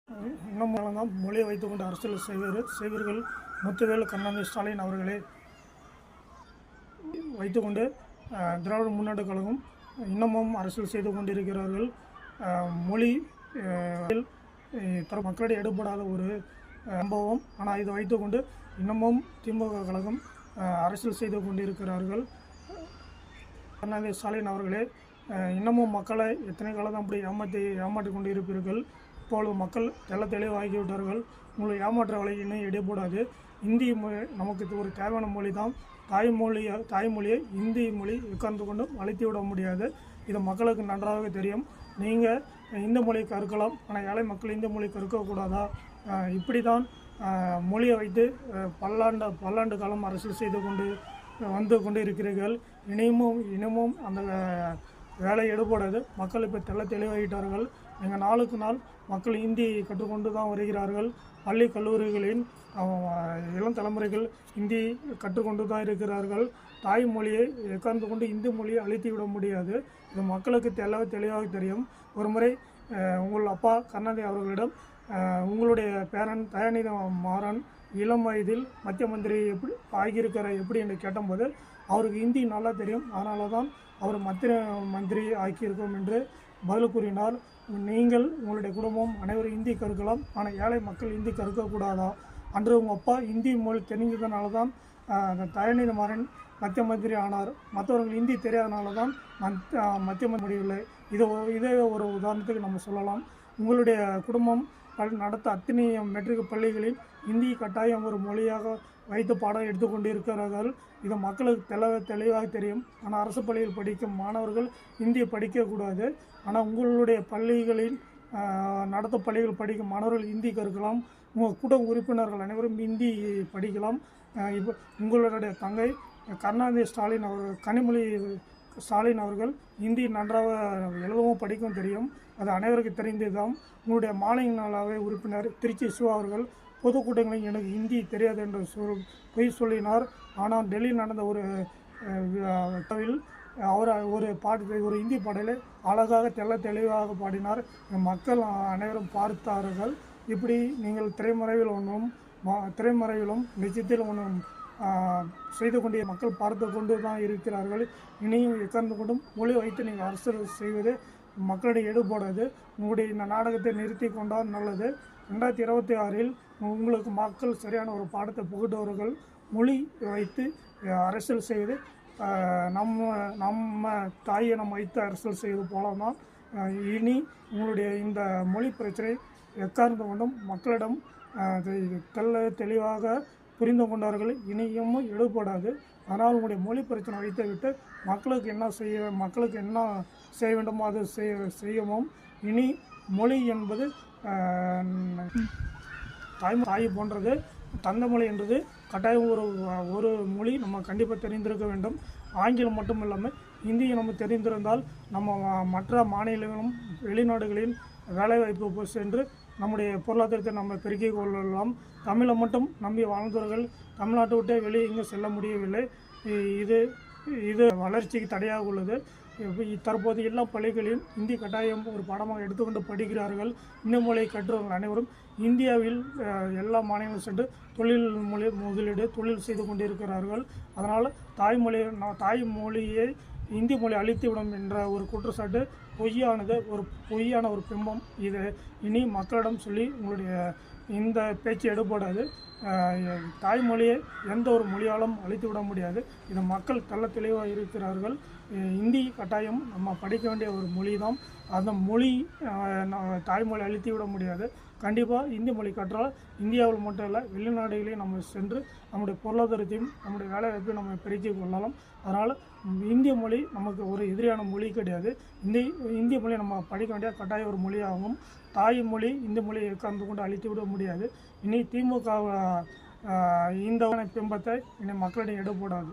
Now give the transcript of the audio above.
இன்னமும் தான் மொழியை வைத்துக்கொண்டு அரசியல் செய்வீர்கள். முத்துவேல் கருணாநிதி ஸ்டாலின் அவர்களே வைத்துக்கொண்டு திராவிட முன்னேற்ற கழகம் இன்னமும் அரசியல் செய்து கொண்டிருக்கிறார்கள். மொழி மக்களிடையே எடுபடாத ஒரு சம்பவம். ஆனால் இதை வைத்துக்கொண்டு இன்னமும் திமுக கழகம் அரசியல் செய்து கொண்டிருக்கிறார்கள். கருணாநிதி ஸ்டாலின் அவர்களே, இன்னமும் மக்களை எத்தனை காலம் அப்படி ஏமாற்றி கொண்டு இருப்பீர்கள். இப்பொழுது மக்கள் தெளிவாகிவிட்டார்கள். உங்களை ஏமாற்ற வலை இன்னும் எடுபடாது. இந்தி மொழி நமக்கு ஒரு தேவையான மொழி தான். தாய்மொழியை இந்தி மொழி உட்கார்ந்து கொண்டு அழைத்து விட முடியாது. இது மக்களுக்கு நன்றாக தெரியும். நீங்கள் இந்த மொழி கற்கலாம், ஆனால் ஏழை மக்கள் இந்த மொழி கற்கக்கூடாதா? இப்படி தான் மொழியை வைத்து பல்லாண்டு காலம் அரசியல் செய்து கொண்டு இருக்கிறீர்கள். இனிமும் அந்த வேலை எடுபடாது. மக்கள் இப்போ தெளிவாகிட்டார்கள். நீங்கள் நாளுக்கு நாள் மக்கள் ஹிந்தி கற்றுக்கொண்டு தான் வருகிறார்கள். பள்ளி கல்லூரிகளின் இளம் தலைமுறைகள் ஹிந்தி கற்றுக்கொண்டு தான் இருக்கிறார்கள். தாய்மொழியை உட்கார்ந்து கொண்டு இந்தி மொழியை அழித்து விட முடியாது. இது மக்களுக்கு தெளிவாக தெரியும். ஒரு முறை உங்கள் அப்பா கருணாநிதி அவர்களிடம் உங்களுடைய பேரன் தயாநிதி மாறன் இளம் வயதில் மத்திய மந்திரி ஆகியிருக்கிற எப்படி என்று கேட்டபோது அவருக்கு ஹிந்தி நல்லா தெரியும், அதனால தான் அவர் மத்திய மந்திரி ஆக்கியிருக்கோம் என்று பதில் கூறினார். நீங்கள் உங்களுடைய குடும்பம் அனைவரும் ஹிந்தி கற்கலாம், ஆனால் ஏழை மக்கள் ஹிந்தி கற்கக்கூடாதா? அன்று உங்கள் அப்பா ஹிந்தி மொழி தெரிஞ்சதுனால தான் தயாநிதி மாறன் மத்திய மந்திரி ஆனார். மற்றவர்கள் ஹிந்தி தெரியாதனால தான் மத்திய முடியவில்லை. இதே ஒரு உதாரணத்துக்கு நம்ம சொல்லலாம். உங்களுடைய குடும்பம் நடத்த அத்தனை மெட்ரிக் பள்ளிகளில் ஹிந்தி கட்டாயம் ஒரு மொழியாக வைத்து பாடம் எடுத்துக்கொண்டு இருக்கிறார்கள். இது மக்களுக்கு தெளிவாக தெரியும். ஆனால் அரசு பள்ளியில் படிக்கும் மாணவர்கள் ஹிந்தியை படிக்கக்கூடாது. ஆனால் உங்களுடைய பள்ளிகளில் நடத்த பள்ளிகள் படிக்கும் மாணவர்கள் ஹிந்தி கற்கலாம். உங்கள் குடும்ப உறுப்பினர்கள் அனைவரும் ஹிந்தி படிக்கலாம். இப்போ உங்களுடைய தங்கை கருணாநிதி ஸ்டாலின் அவர்கள் கனிமொழி ஸ்டாலின் அவர்கள் ஹிந்தி நன்றாக எழுதவும் படிக்கவும் தெரியும். அது அனைவருக்கு தெரிந்ததுதான். உங்களுடைய மாநிலங்களவை உறுப்பினர் திருச்சி சிவா அவர்கள் பொதுக்கூட்டங்களில் எனக்கு ஹிந்தி தெரியாது என்று பொய் சொல்லினார். ஆனால் டெல்லியில் நடந்த ஒரு அவர் ஒரு ஹிந்தி பாடலை அழகாக தெளிவாக பாடினார். மக்கள் அனைவரும் பார்த்தார்கள். இப்படி நீங்கள் திரைமறைவிலும் நிச்சயத்தில் ஒன்றும் செய்து கொண்டே மக்கள் பார்த்து கொண்டு தான் இருக்கிறார்கள். இனியும் உட்கார்ந்து கொண்டும் மொழி வைத்து நீங்கள் அரசியல் செய்வது மக்களிடையே எடுபடாது. உங்களுடைய இந்த நாடகத்தை நிறுத்தி கொண்டால் நல்லது. 2026 உங்களுக்கு மக்கள் சரியான ஒரு பாடத்தை புகட்டுவார்கள். மொழி வைத்து அரசியல் செய்வது நம்ம தாயை நம்ம வைத்து அரசியல் செய்வது போல தான். இனி உங்களுடைய இந்த மொழி பிரச்சனை எக்கார்ந்து கொண்டும் மக்களிடம் தெளிவாக புரிந்து கொண்டார்கள். இனியும் எடுபடாது. ஆனால் உங்களுடைய மொழி பிரச்சனை வைத்து விட்டு மக்களுக்கு என்ன செய்ய வேண்டுமோ அது செய்யவும். இனி மொழி என்பது தாய் போன்றது. தந்தை மொழி என்றது கட்டாயம் ஒரு மொழி நம்ம கண்டிப்பாக தெரிந்திருக்க வேண்டும். ஆங்கிலம் மட்டும் இல்லாமல் ஹிந்தியை நம்ம தெரிந்திருந்தால் நம்ம மற்ற மாநிலங்களும் வெளிநாடுகளில் வேலைவாய்ப்பு சென்று நம்முடைய பொருளாதாரத்தை நம்ம பெருக்கிக் கொள்ளலாம். தமிழை மட்டும் நம்பி வாழ்ந்தவர்கள் தமிழ்நாட்டை விட்டே வெளியே எங்கும் செல்ல முடியவில்லை. இது வளர்ச்சிக்கு தடையாக உள்ளது. தற்போது எல்லா பள்ளிகளிலும் இந்தி கட்டாயம் ஒரு பாடமாக எடுத்துக்கொண்டு படிக்கிறார்கள். இந்த மொழியை கற்றவர்கள் அனைவரும் இந்தியாவில் எல்லா மாநிலங்களும் சென்று தொழில் செய்து கொண்டிருக்கிறார்கள். அதனால் தாய்மொழியை இந்தி மொழி அழித்துவிடும் என்ற ஒரு குற்றச்சாட்டு பொய்யான ஒரு பிம்பம். இது இனி மக்களிடம் சொல்லி உங்களுடைய இந்த பேச்சு எடுபடாது. தாய்மொழியை எந்த ஒரு மொழியாலும் அழித்து விட முடியாது. இது மக்கள் தெளிவாக இருக்கிறார்கள். இந்தி கட்டாயம் நம்ம படிக்க வேண்டிய ஒரு மொழி தான். அந்த மொழி தாய்மொழி அழித்து விட முடியாது. கண்டிப்பாக இந்தி மொழி கற்றால் இந்தியாவில் மட்டும் இல்லை வெளிநாடுகளையும் நம்ம சென்று நம்முடைய பொருளாதாரத்தையும் நம்முடைய வேலைவாய்ப்பையும் நம்ம பெருக்கிக் கொள்ளலாம். அதனால் இந்திய மொழி நமக்கு ஒரு எதிரியான மொழி கிடையாது. இந்திய மொழி நம்ம படிக்க வேண்டிய கட்டாய ஒரு மொழியாகும். தாய்மொழி இந்த மொழியை உட்கார்ந்து கொண்டு அழித்து விட முடியாது. இனி திமுக இந்த பிம்பத்தை இனி மக்களிடம் எடுபடாது.